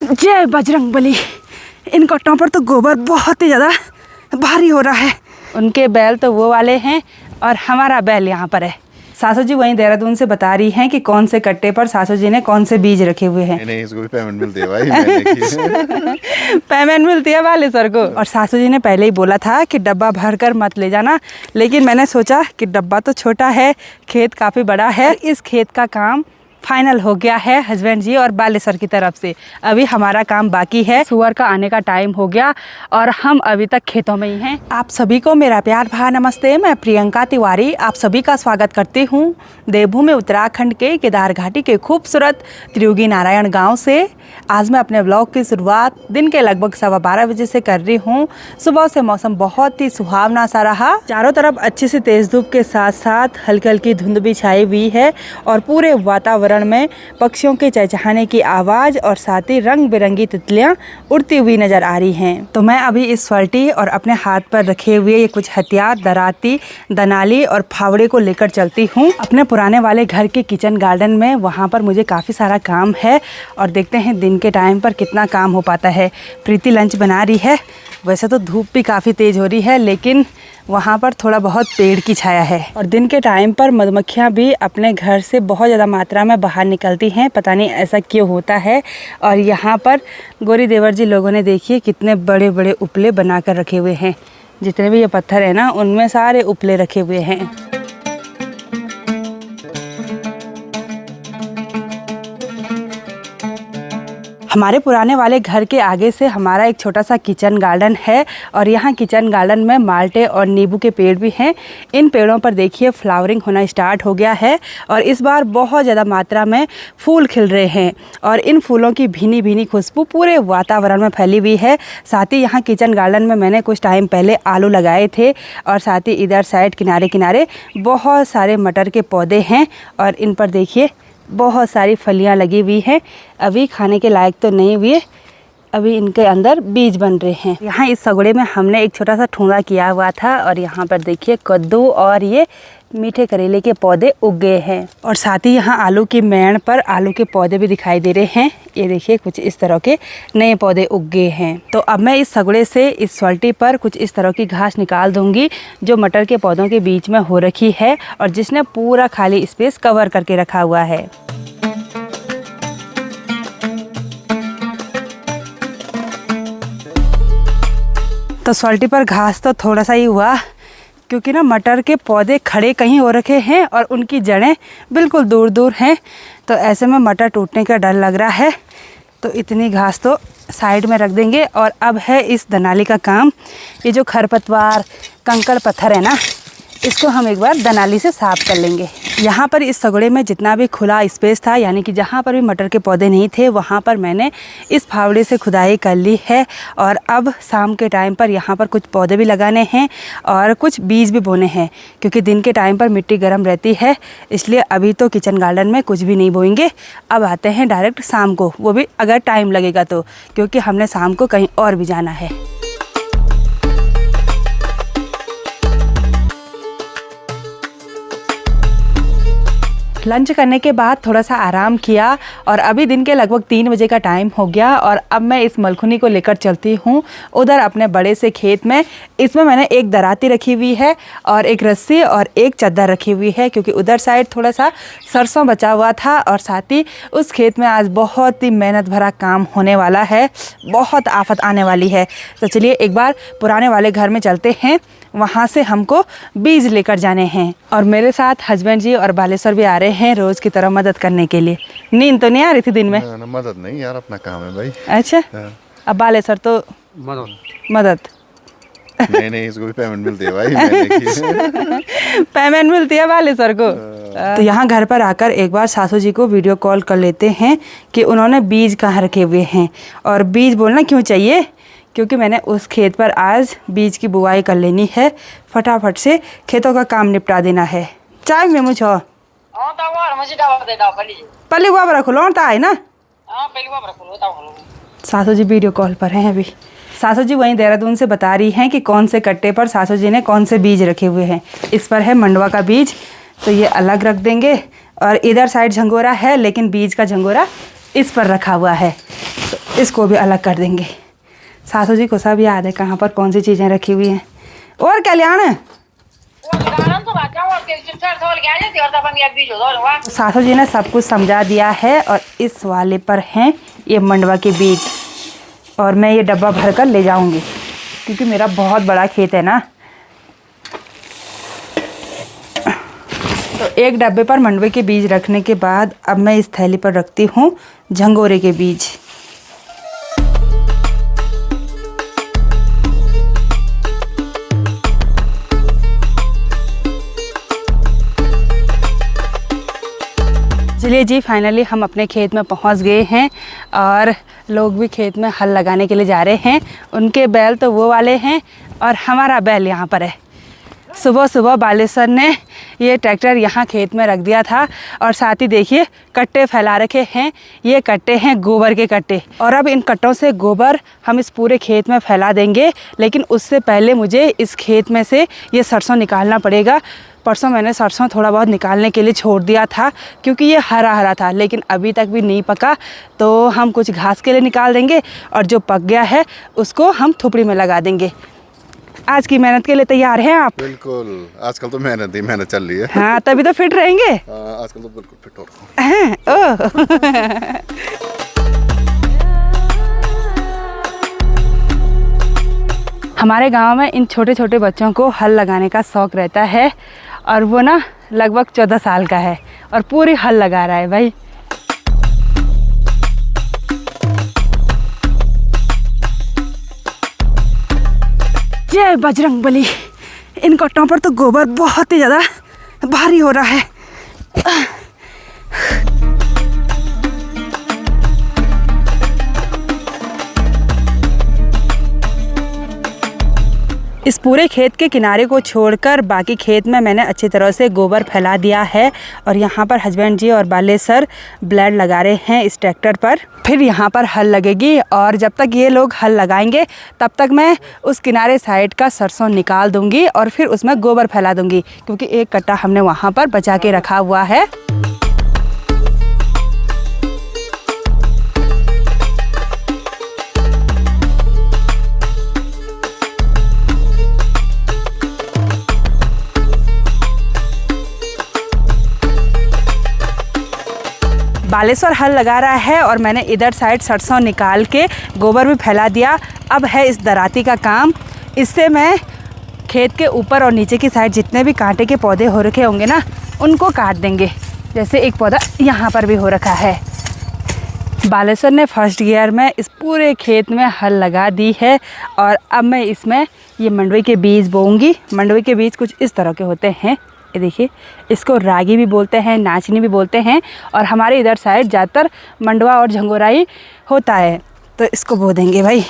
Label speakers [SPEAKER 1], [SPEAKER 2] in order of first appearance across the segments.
[SPEAKER 1] जय बजरंगबली। इन कट्टों पर तो गोबर बहुत ही ज़्यादा भारी हो रहा है। उनके बैल तो वो वाले हैं और हमारा बैल यहाँ पर है। सासू जी वहीं देहरादून से बता रही हैं कि कौन से कट्टे पर सासू जी ने कौन से बीज रखे हुए हैं।
[SPEAKER 2] नहीं, इसको भी पेमेंट मिलती है भाई।
[SPEAKER 1] पेमेंट मिलती है वाले सर को। और सासू जी ने पहले ही बोला था कि डब्बा भर कर मत ले जाना, लेकिन मैंने सोचा कि डब्बा तो छोटा है, खेत काफ़ी बड़ा है। इस खेत का काम फाइनल हो गया है हस्बैंड जी और बालेसर की तरफ से। अभी हमारा काम बाकी है। सुअर का आने का टाइम हो गया और हम अभी तक खेतों में ही हैं। आप सभी को मेरा प्यार भरा नमस्ते। मैं प्रियंका तिवारी आप सभी का स्वागत करती हूँ देवभूमि उत्तराखंड के केदार घाटी के खूबसूरत त्रियुगी नारायण गाँव से। आज मैं अपने ब्लॉग की शुरुआत दिन के लगभग 12:15 बजे से कर रही हूँ। सुबह से मौसम बहुत ही सुहावना सा रहा। चारों तरफ अच्छी सी तेज धूप के साथ साथ हल्की हल्की धुंध भी छाई हुई है और पूरे वातावरण में पक्षियों के चहचहाने की आवाज़ और साथ ही रंग बिरंगी तितलियां उड़ती हुई नजर आ रही हैं। तो मैं अभी इस स्वाल्टी और अपने हाथ पर रखे हुए ये कुछ हथियार दराती, दनाली और फावड़े को लेकर चलती हूँ अपने पुराने वाले घर के किचन गार्डन में। वहाँ पर मुझे काफ़ी सारा काम है और देखते हैं दिन के टाइम पर कितना काम हो पाता है। प्रीति लंच बना रही है। वैसे तो धूप भी काफ़ी तेज़ हो रही है, लेकिन वहाँ पर थोड़ा बहुत पेड़ की छाया है। और दिन के टाइम पर मधुमक्खियाँ भी अपने घर से बहुत ज़्यादा मात्रा में बाहर निकलती हैं। पता नहीं ऐसा क्यों होता है। और यहाँ पर गौरी देवर जी लोगों ने देखिए कितने बड़े बड़े उपले बना कर रखे हुए हैं। जितने भी ये पत्थर है ना, उनमें सारे उपले रखे हुए हैं। हमारे पुराने वाले घर के आगे से हमारा एक छोटा सा किचन गार्डन है और यहाँ किचन गार्डन में माल्टे और नींबू के पेड़ भी हैं। इन पेड़ों पर देखिए फ्लावरिंग होना स्टार्ट हो गया है और इस बार बहुत ज़्यादा मात्रा में फूल खिल रहे हैं और इन फूलों की भीनी भीनी खुशबू पूरे वातावरण में फैली हुई है। साथ ही यहाँ किचन गार्डन में मैंने कुछ टाइम पहले आलू लगाए थे और साथ ही इधर साइड किनारे किनारे बहुत सारे मटर के पौधे हैं और इन पर देखिए बहुत सारी फलियां लगी हुई हैं। अभी खाने के लायक तो नहीं हुई, अभी इनके अंदर बीज बन रहे हैं। यहाँ इस सगड़े में हमने एक छोटा सा ठूंगा किया हुआ था और यहाँ पर देखिए कद्दू और ये मीठे करेले के पौधे उग गए हैं और साथ ही यहाँ आलू की मेड़ पर आलू के पौधे भी दिखाई दे रहे हैं। ये देखिए कुछ इस तरह के नए पौधे उग गए हैं। तो अब मैं इस सगड़े से इस स्वाल्टी पर कुछ इस तरह की घास निकाल दूंगी जो मटर के पौधों के बीच में हो रखी है और जिसने पूरा खाली स्पेस कवर करके रखा हुआ है। तो स्वाल्टी पर घास तो थोड़ा सा ही हुआ क्योंकि ना मटर के पौधे खड़े कहीं हो रखे हैं और उनकी जड़ें बिल्कुल दूर दूर हैं। तो ऐसे में मटर टूटने का डर लग रहा है। तो इतनी घास तो साइड में रख देंगे और अब है इस दनाली का काम। ये जो खरपतवार कंकड़ पत्थर है ना, इसको हम एक बार दनाली से साफ कर लेंगे। यहाँ पर इस सगड़े में जितना भी खुला स्पेस था, यानी कि जहाँ पर भी मटर के पौधे नहीं थे, वहाँ पर मैंने इस फावड़े से खुदाई कर ली है। और अब शाम के टाइम पर यहाँ पर कुछ पौधे भी लगाने हैं और कुछ बीज भी बोने हैं क्योंकि दिन के टाइम पर मिट्टी गर्म रहती है, इसलिए अभी तो किचन गार्डन में कुछ भी नहीं बोएंगे। अब आते हैं डायरेक्ट शाम को, वो भी अगर टाइम लगेगा तो, क्योंकि हमने शाम को कहीं और भी जाना है। लंच करने के बाद थोड़ा सा आराम किया और अभी दिन के लगभग 3 बजे का टाइम हो गया और अब मैं इस मलखुनी को लेकर चलती हूँ उधर अपने बड़े से खेत में। इसमें मैंने एक दराती रखी हुई है और एक रस्सी और एक चद्दर रखी हुई है क्योंकि उधर साइड थोड़ा सा सरसों बचा हुआ था और साथ ही उस खेत में आज बहुत ही मेहनत भरा काम होने वाला है, बहुत आफत आने वाली है। तो चलिए एक बार पुराने वाले घर में चलते हैं, वहाँ से हमको बीज लेकर जाने हैं। और मेरे साथ हस्बैंड जी और बालेश्वर भी आ रहे हैं रोज़ की तरह मदद करने के लिए। नींद तो नहीं आ रही थी दिन में?
[SPEAKER 2] ना, मदद नहीं यार, अपना काम है भाई।
[SPEAKER 1] अच्छा, अब बालेश्वर तो मदद
[SPEAKER 2] नहीं, इसको भी पेमेंट मिलती है भाई।
[SPEAKER 1] पेमेंट मिलती है बालेश्वर को। तो यहाँ घर पर आकर एक बार सासू जी को वीडियो कॉल कर लेते हैं कि उन्होंने बीज कहाँ रखे हुए हैं। और बीज बोलना क्यों चाहिए, क्योंकि मैंने उस खेत पर आज बीज की बुआई कर लेनी है। फटाफट से खेतों का काम निपटा देना है। चाय में मुझे पल्ली गुआ रखो लौटा है ना। सासू जी वीडियो कॉल पर हैं अभी। सासू जी वहीं देहरादून से बता रही हैं कि कौन से कट्टे पर सासू जी ने कौन से बीज रखे हुए हैं। इस पर है मंडवा का बीज, तो ये अलग रख देंगे और इधर साइड झंगोरा है, लेकिन बीज का झंगोरा इस पर रखा हुआ है। तो इसको भी अलग कर देंगे। सासू जी को सब याद है कहाँ पर कौन सी चीज़ें रखी हुई हैं। और क्या ले आना है? सासू जी ने सब कुछ समझा दिया है और इस वाले पर हैं ये मंडवा के बीज और मैं ये डब्बा भर कर ले जाऊंगी क्योंकि मेरा बहुत बड़ा खेत है ना। तो एक डब्बे पर मंडवे के बीज रखने के बाद अब मैं इस थैली पर रखती हूँ झंगोरे के बीज। चलिए जी, फाइनली हम अपने खेत में पहुंच गए हैं और लोग भी खेत में हल लगाने के लिए जा रहे हैं। उनके बैल तो वो वाले हैं और हमारा बैल यहाँ पर है। सुबह सुबह बालेश्वर ने ये ट्रैक्टर यहाँ खेत में रख दिया था और साथ ही देखिए कट्टे फैला रखे हैं। ये कट्टे हैं गोबर के कट्टे और अब इन कट्टों से गोबर हम इस पूरे खेत में फैला देंगे। लेकिन उससे पहले मुझे इस खेत में से ये सरसों निकालना पड़ेगा। परसों मैंने सरसों थोड़ा बहुत निकालने के लिए छोड़ दिया था क्योंकि ये हरा हरा था, लेकिन अभी तक भी नहीं पका। तो हम कुछ घास के लिए निकाल देंगे और जो पक गया है उसको हम थुपड़ी में लगा देंगे। आज की मेहनत के लिए तैयार हैं आप?
[SPEAKER 2] बिल्कुल, आजकल तो मेहनत चल रही है।
[SPEAKER 1] हाँ, तभी तो फिट रहेंगे।
[SPEAKER 2] आजकल तो बिल्कुल फिट हो रहा हूं।
[SPEAKER 1] हमारे गांव में इन छोटे छोटे बच्चों को हल लगाने का शौक़ रहता है और वो ना लगभग 14 साल का है और पूरी हल लगा रहा है भाई। जय बजरंगबली। इन कट्टों पर तो गोबर बहुत ही ज़्यादा भारी हो रहा है। इस पूरे खेत के किनारे को छोड़कर बाकी खेत में मैंने अच्छी तरह से गोबर फैला दिया है और यहाँ पर हस्बैंड जी और बालेश्वर ब्लेड लगा रहे हैं इस ट्रैक्टर पर। फिर यहाँ पर हल लगेगी और जब तक ये लोग हल लगाएंगे तब तक मैं उस किनारे साइड का सरसों निकाल दूँगी और फिर उसमें गोबर फैला दूँगी क्योंकि एक कट्टा हमने वहाँ पर बचा के रखा हुआ है। बालेश्वर हल लगा रहा है और मैंने इधर साइड सरसों निकाल के गोबर भी फैला दिया। अब है इस दराती का काम। इससे मैं खेत के ऊपर और नीचे की साइड जितने भी कांटे के पौधे हो रखे होंगे ना उनको काट देंगे। जैसे एक पौधा यहाँ पर भी हो रखा है। बालेश्वर ने फर्स्ट गियर में इस पूरे खेत में हल लगा दी है और अब मैं इसमें ये मंडवे के बीज बोऊंगी। मंडवे के बीज कुछ इस तरह के होते हैं, ये देखिए, इसको रागी भी बोलते हैं, नाचनी भी बोलते हैं और हमारे इधर साइड ज़्यादातर मंडवा और झंगोराई होता है। तो इसको बो देंगे भाई।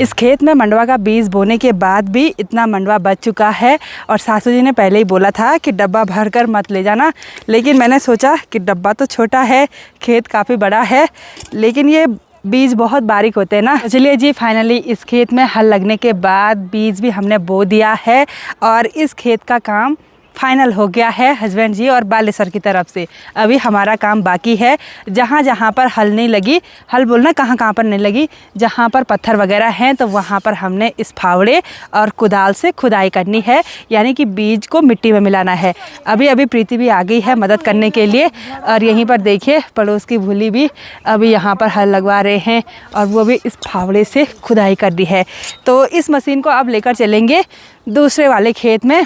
[SPEAKER 1] इस खेत में मंडवा का बीज बोने के बाद भी इतना मंडवा बच चुका है और सासू जी ने पहले ही बोला था कि डब्बा भर कर मत ले जाना, लेकिन मैंने सोचा कि डब्बा तो छोटा है, खेत काफ़ी बड़ा है, लेकिन ये बीज बहुत बारीक होते हैं ना। चलिए जी, फाइनली इस खेत में हल लगने के बाद बीज भी हमने बो दिया है और इस खेत का काम फाइनल हो गया है हस्बैंड जी और बालेश्वर की तरफ से। अभी हमारा काम बाकी है। जहाँ जहाँ पर हल नहीं लगी, हल बोलना कहाँ कहाँ पर नहीं लगी, जहाँ पर पत्थर वगैरह हैं तो वहाँ पर हमने इस फावड़े और कुदाल से खुदाई करनी है, यानी कि बीज को मिट्टी में मिलाना है। अभी प्रीति भी आ गई है मदद करने के लिए और यहीं पर देखिए पड़ोस की भूली भी अभी यहाँ पर हल लगवा रहे हैं और वो भी इस फावड़े से खुदाई कर दी है। तो इस मशीन को अब लेकर चलेंगे दूसरे वाले खेत में।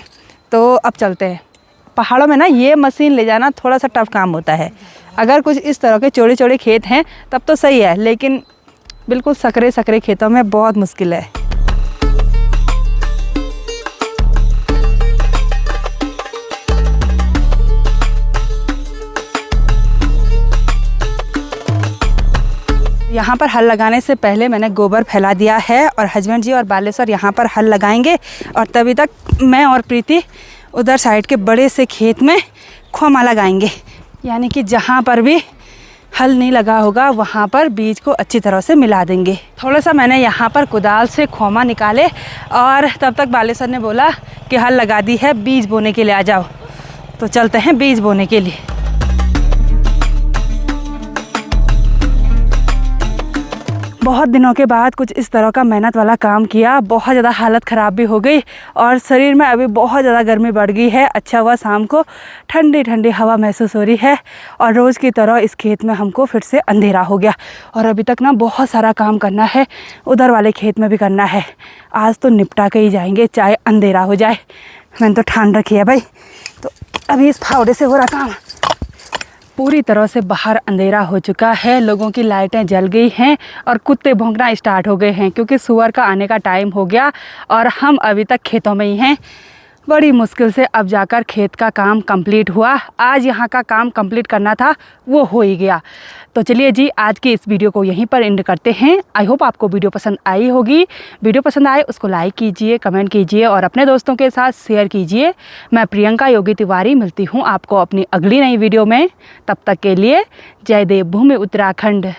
[SPEAKER 1] तो अब चलते हैं। पहाड़ों में ना ये मशीन ले जाना थोड़ा सा टफ काम होता है। अगर कुछ इस तरह के चौड़े चौड़े खेत हैं तब तो सही है, लेकिन बिल्कुल सकरे सकरे खेतों में बहुत मुश्किल है। यहाँ पर हल लगाने से पहले मैंने गोबर फैला दिया है और हस्बैंड जी और बालेश्वर यहाँ पर हल लगाएंगे और तभी तक मैं और प्रीति उधर साइड के बड़े से खेत में खोमा लगाएंगे, यानी कि जहाँ पर भी हल नहीं लगा होगा वहाँ पर बीज को अच्छी तरह से मिला देंगे। थोड़ा सा मैंने यहाँ पर कुदाल से खोमा निकाले और तब तक बालेश्वर ने बोला कि हल लगा दी है, बीज बोने के लिए आ जाओ। तो चलते हैं बीज बोने के लिए। बहुत दिनों के बाद कुछ इस तरह का मेहनत वाला काम किया। बहुत ज़्यादा हालत ख़राब भी हो गई और शरीर में अभी बहुत ज़्यादा गर्मी बढ़ गई है। अच्छा हुआ शाम को ठंडी ठंडी हवा महसूस हो रही है और रोज़ की तरह इस खेत में हमको फिर से अंधेरा हो गया और अभी तक ना बहुत सारा काम करना है, उधर वाले खेत में भी करना है। आज तो निपटा के ही जाएंगे चाहे अंधेरा हो जाए। मैंने तो ठान रखी है भाई। तो अभी इस फावड़े से हो रहा काम। पूरी तरह से बाहर अंधेरा हो चुका है, लोगों की लाइटें जल गई हैं और कुत्ते भौंकना स्टार्ट हो गए हैं क्योंकि सुअर का आने का टाइम हो गया और हम अभी तक खेतों में ही हैं। बड़ी मुश्किल से अब जाकर खेत का काम कंप्लीट हुआ। आज यहाँ का काम कंप्लीट करना था, वो हो ही गया। तो चलिए जी, आज की इस वीडियो को यहीं पर एंड करते हैं। आई होप आपको वीडियो पसंद आई होगी। वीडियो पसंद आए उसको लाइक कीजिए, कमेंट कीजिए और अपने दोस्तों के साथ शेयर कीजिए। मैं प्रियंका योगी तिवारी मिलती हूँ आपको अपनी अगली नई वीडियो में। तब तक के लिए जय देवभूमि उत्तराखंड।